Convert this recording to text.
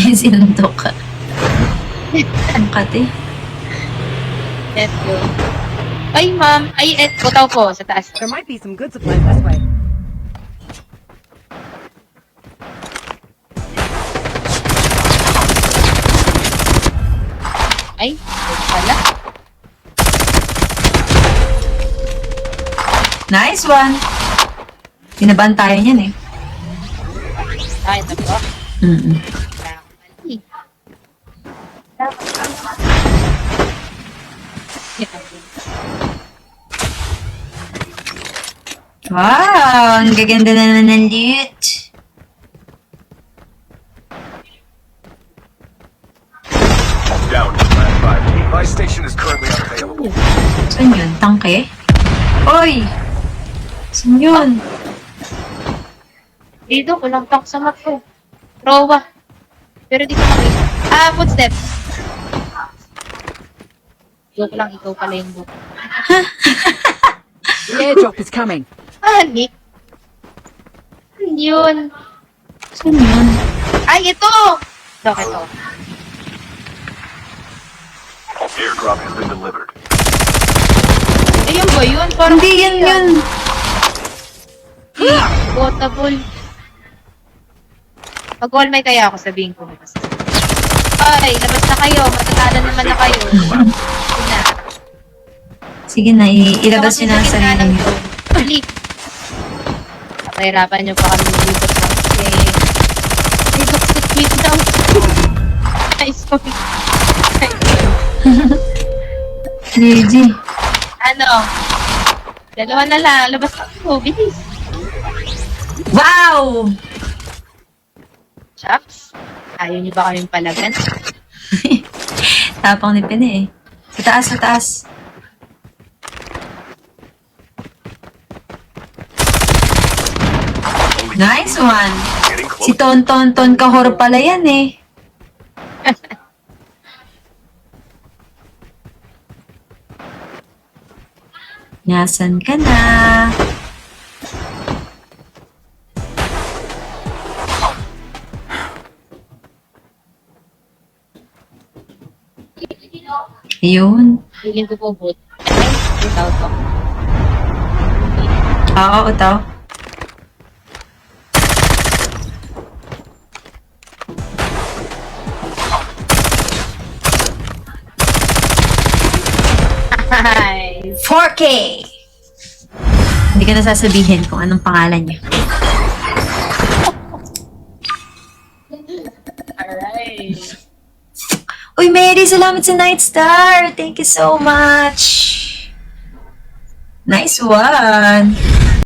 Sinuntok ka. Ang kate. Let's go. Ay, ma'am. Ay, butaw po sa taas. There might be some good supplies this way. Ay, pala. Nice one! Pinaban tayo niyan eh. Ay, ito po. Mm-mm. Wow! Ang gaganda naman ng loot. Down to Plant 5. My station is currently unavailable. Saan yun? Tangke? Oy! Saan yun? Dito, kulang tank sa map ko. Rowa. Pero dito kami. Footsteps. Joke lang, ikaw pala yung book. The airdrop is coming. Nick. Ano yun? Saan yun? Ay, ito! Ito. Airdrop has been delivered. Ayun ba yun? Parang Hindi yan yun. Potable. Pag all may kaya ako, sabihin ko. Ay, labas na kayo. Matatala naman na kayo. Sige na. Sige na, ilabas nyo na ang sarili nyo. Balik. Pahirapan nyo pa kami dito kasi dito ko tweet daw. Nice one. Gigi. Ano? Dalawa na lang. Labas ako. Bilis. Wow! Shucks. Ayaw niyo ba kaming palagan? Tapang ni Pene eh. Sa taas, sa taas. Nice one! Getting Si close. Ton Kahor pala yan eh. Nasaan ka na? Ayun. Feeling ko po boot. Ay, without ako. Oo, ito. Hi. 4K! Hindi ka na sasabihin kung anong pangalan niya. Alright. Uy, Mary, salamat sa Night Star! Thank you so much! Nice one!